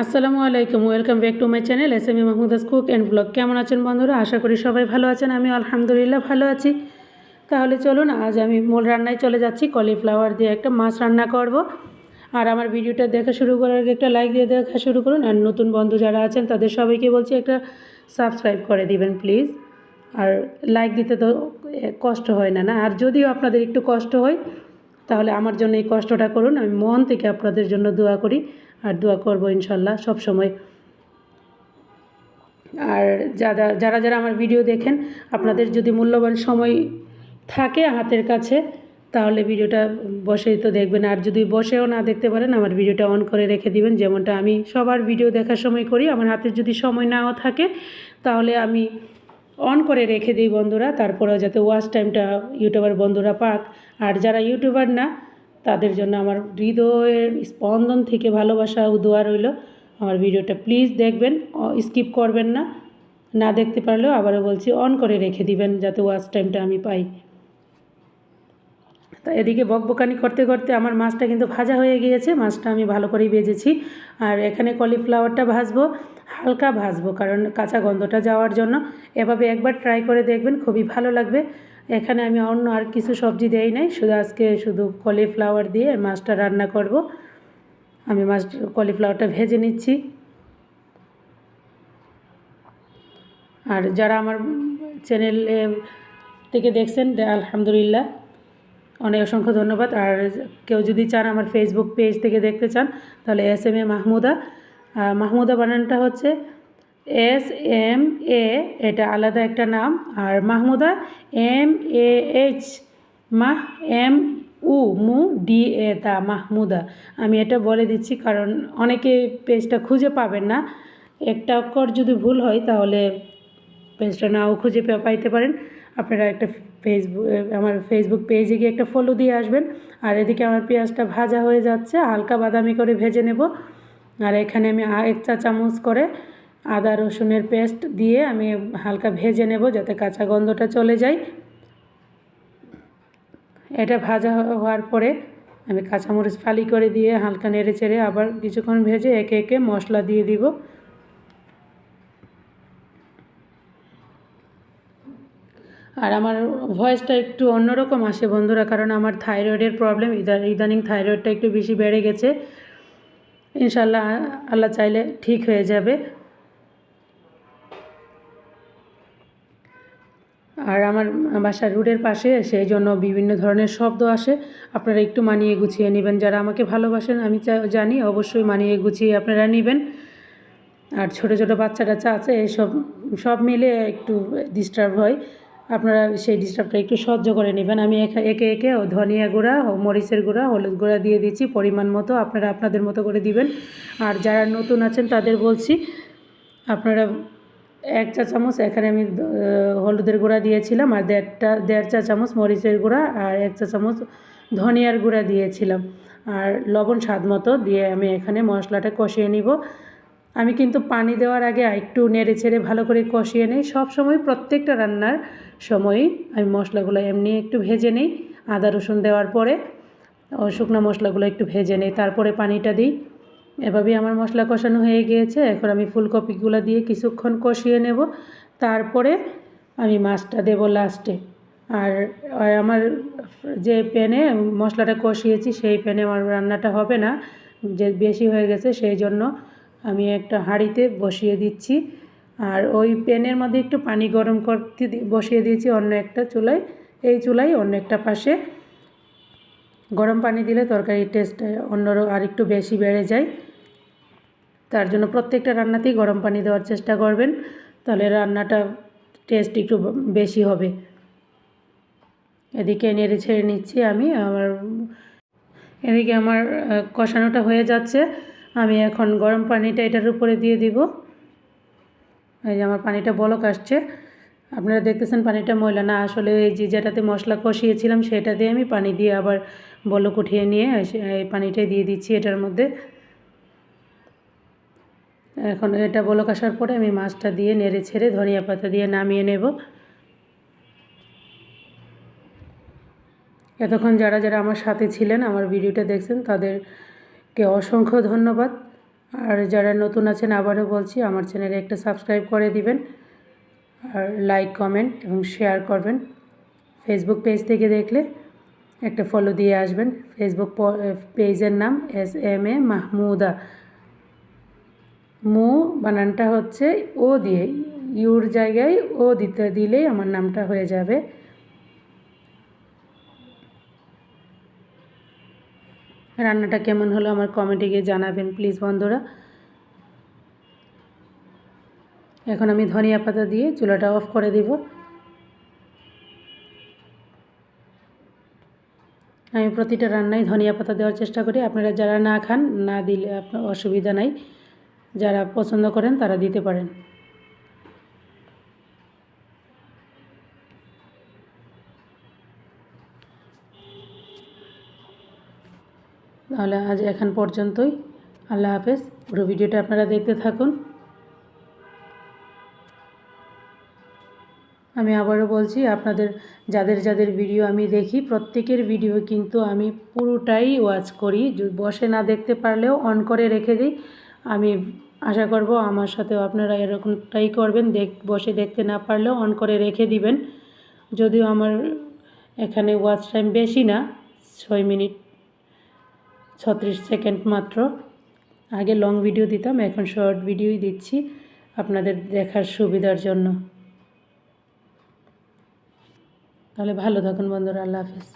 আসসালামু আলাইকুম, welcome back to my channel SMA Mahmuda's cook and blog. কেমন আছেন বন্ধুরা? আশা করি সবাই ভালো আছেন। আমি আলহামদুলিল্লাহ ভালো আছি। তাহলে চলুন আজ আমি মূল রান্নায় চলে যাচ্ছি। কলিফ্লাওয়ার দিয়ে একটা মাছ রান্না করব। আর আমার ভিডিওটা দেখা শুরু করার আগে একটা লাইক দিয়ে দেখা শুরু করুন। আর নতুন বন্ধু যারা আছেন তাদের সবাইকে বলছি একটা সাবস্ক্রাইব করে দিবেন প্লিজ। আর লাইক দিতে তো কষ্ট হয় না, আর যদিও আপনাদের একটু কষ্ট হয় তাহলে আমার জন্য এই কষ্টটা করুন। আমি মন থেকে আপনাদের জন্য দোয়া করি আর দোয়া করব ইনশাল্লাহ সব সময়। আর যারা যারা যারা আমার ভিডিও দেখেন, আপনাদের যদি মূল্যবান সময় থাকে হাতের কাছে তাহলে ভিডিওটা বসেই তো দেখবেন। আর যদি বসেও না দেখতে পারেন, আমার ভিডিওটা অন করে রেখে দিবেন, যেমনটা আমি সবার ভিডিও দেখার সময় করি। আমার হাতে যদি সময় নাও থাকে তাহলে আমি অন করে রেখে দিই বন্ধুরা, তারপরেও যাতে ওয়াচ টাইমটা ইউটিউবার বন্ধুরা পাক। আর যারা ইউটিউবার না তাদের জন্য আমার হৃদয়ের স্পন্দন থেকে ভালোবাসা ও দোয়া রইল। আমার ভিডিওটা প্লিজ দেখবেন, স্কিপ করবেন না। না দেখতে পারলেও আবারও বলছি অন করে রেখে দিবেন যাতে ওয়াচ টাইমটা আমি পাই। তা এদিকে বকবকানি করতে করতে আমার মাছটা কিন্তু ভাজা হয়ে গিয়েছে। মাছটা আমি ভালো করেই ভেজেছি। আর এখানে কলিফ্লাওয়ারটা ভাজবো, হালকা ভাজবো, কারণ কাঁচা গন্ধটা যাওয়ার জন্য। এভাবে একবার ট্রাই করে দেখবেন, খুবই ভালো লাগবে। এখানে আমি অন্য আর কিছু সবজি দেই নাই, আজকে শুধু কলিফ্লাওয়ার দিয়ে মাছটা রান্না করব। আমি কলিফ্লাওয়ারটা ভেজে নিচ্ছি। আর যারা আমার চ্যানেল থেকে দেখছেন আলহামদুলিল্লাহ, অনেক অসংখ্য ধন্যবাদ। আর কেউ যদি চান আমার ফেসবুক পেজ থেকে দেখতে চান তাহলে এসএমএ মাহমুদা। মাহমুদা বানানটা হচ্ছে SMA, এটা আলাদা একটা নাম। আর মাহমুদা MAH, মাহ MU তা মাহমুদা। আমি এটা বলে দিচ্ছি কারণ অনেকে পেজটা খুঁজে পাবেন না। একটা অক্ষর যদি ভুল হয় তাহলে পেজটা নাও খুঁজে পাইতে পারেন। আপনারা একটা আমার ফেসবুক পেজে গিয়ে একটা ফলো দিয়ে আসবেন। আর এদিকে আমার পেঁয়াজটা ভাজা হয়ে যাচ্ছে, হালকা বাদামি করে ভেজে নেব। আর এখানে আমি 1 চা চামচ করে আদা রসুনের পেস্ট দিয়ে আমি হালকা ভেজে নেব যাতে কাঁচা গন্ধটা চলে যায়। এটা ভাজা হওয়ার পরে আমি কাঁচামরিচ ফালি করে দিয়ে হালকা নেড়ে চেড়ে আবার কিছুক্ষণ ভেজে একে একে মশলা দিয়ে দিব। আর আমার ভয়েসটা একটু অন্যরকম আসে বন্ধুরা, কারণ আমার থাইরয়েডের প্রবলেম। ইদানিং থাইরয়েডটা একটু বেশি বেড়ে গেছে। ইনশাল্লাহ আল্লাহ চাইলে ঠিক হয়ে যাবে। আর আমার বাসার রোডের পাশে, সেই জন্য বিভিন্ন ধরনের শব্দ আসে। আপনারা একটু মানিয়ে গুছিয়ে নেবেন। যারা আমাকে ভালোবাসেন আমি জানি, অবশ্যই মানিয়ে গুছিয়ে আপনারা নেবেন। আর ছোট ছোট বাচ্চা টাচ্চা আছে, সব মিলে একটু ডিস্টার্ব হয়। আপনারা সেই ডিস্টার্বটা একটু সহ্য করে নেবেন। আমি একে একে ধনিয়া গুঁড়া, মরিচের গুঁড়া, হলুদ গুঁড়া দিয়ে দিচ্ছি পরিমাণ মতো। আপনারা আপনাদের মতো করে দিবেন। আর যারা নতুন আছেন তাদের বলছি, আপনারা 1 চা চামচ এখানে আমি হলুদের গুঁড়া দিয়েছিলাম, আর দেড় চা চামচ মরিচের গুঁড়া, আর 1 চা চামচ ধনিয়ার গুঁড়া দিয়েছিলাম। আর লবণ স্বাদ মতো দিয়ে আমি এখানে মশলাটা কষিয়ে নিব। আমি কিন্তু পানি দেওয়ার আগে একটু নেড়ে ছেড়ে ভালো করে কষিয়ে নিই। সব সময় প্রত্যেকটা রান্নার সময়ই আমি মশলাগুলো এমনি একটু ভেজে নিই। আদা রসুন দেওয়ার পরে শুকনো মশলাগুলো একটু ভেজে নিই, তারপরে পানিটা দিই। এভাবেই আমার মশলা কষানো হয়ে গিয়েছে। এখন আমি ফুলকপিগুলো দিয়ে কিছুক্ষণ কষিয়ে নেব, তারপরে আমি মাছটা দেব লাস্টে। আর আমার যে প্যানে মশলাটা কষিয়েছি সেই প্যানে আমার রান্নাটা হবে না, যে বেশি হয়ে গেছে, সেই জন্য আমি একটা হাঁড়িতে বসিয়ে দিচ্ছি। আর ওই প্যানের মধ্যে একটু পানি গরম করতে বসিয়ে দিয়েছি অন্য একটা চুলায়। এই চুলায় অন্য একটা পাশে গরম পানি দিলে তরকারির টেস্ট আর একটু বেশি বেড়ে যায়। তার জন্য প্রত্যেকটা রান্নাতেই গরম পানি দেওয়ার চেষ্টা করবেন, তাহলে রান্নাটা টেস্ট একটু বেশি হবে। এদিকে নেড়ে ছেড়ে নিচ্ছি আমি। এদিকে আমার কষানোটা হয়ে যাচ্ছে। আমি এখন গরম পানিটা এটার উপরে দিয়ে দিব। এই যে আমার পানিটা বলক আসছে, আপনারা দেখতেছেন পানিটা ময়লা না, আসলে এই যেটাতে মশলা কষিয়েছিলাম সেটা দিয়ে আমি পানি দিয়ে আবার বলক উঠিয়ে নিয়ে এই পানিটাই দিয়ে দিচ্ছি এটার মধ্যে। এখন এটা বলক আসার পরে আমি মাছটা দিয়ে নেড়ে ছেড়ে ধনিয়া পাতা দিয়ে নামিয়ে নেব। এতক্ষণ যারা যারা আমার সাথে ছিলেন, আমার ভিডিওটা দেখছেন, তাদেরকে অসংখ্য ধন্যবাদ। আর যারা নতুন আছেন আবারও বলছি আমার চ্যানেলে একটা সাবস্ক্রাইব করে দিবেন, আর লাইক কমেন্ট এবং শেয়ার করবেন। ফেসবুক পেজ থেকে দেখলে একটা ফলো দিয়ে আসবেন। ফেসবুক পেজের নাম SMA মাহমুদা। মু বানানটা হচ্ছে ও দিয়ে, ইউর জায়গায় ও দিলেই আমার নামটা হয়ে যাবে। রান্নাটা কেমন হলো আমার কমেন্টে গিয়ে জানাবেন প্লিজ বন্ধুরা। এখন আমি ধনিয়া পাতা দিয়ে চুলাটা অফ করে দিব। আমি প্রতিটা রান্নায় ধনিয়া পাতা দেওয়ার চেষ্টা করি। আপনারা যারা না খান, না দিলে আপনার অসুবিধা নাই, যারা পছন্দ করেন তারা দিতে পারেন। তাহলে আজ এখন পর্যন্তই। আল্লাহ হাফেজ। পুরো ভিডিওটা আপনারা দেখতে থাকুন। আমি আবারও বলছি, আপনাদের যাদের যাদের ভিডিও আমি দেখি প্রত্যেকের ভিডিও কিন্তু আমি পুরোটাই ওয়াচ করি। বসে না দেখতে পারলেও অন করে রেখে দিই। আমি আশা করব আমার সাথেও আপনারা এরকমটাই করবেন, বসে দেখতে না পারলেও অন করে রেখে দিবেন। যদিও আমার এখানে ওয়াচ টাইম বেশি না, 6 মিনিট 36 সেকেন্ড মাত্র। আগে লং ভিডিও দিতাম, এখন শর্ট ভিডিওই দিচ্ছি আপনাদের দেখার সুবিধার জন্য। তাহলে ভালো থাকুন বন্ধুরা, আল্লাহ হাফেজ।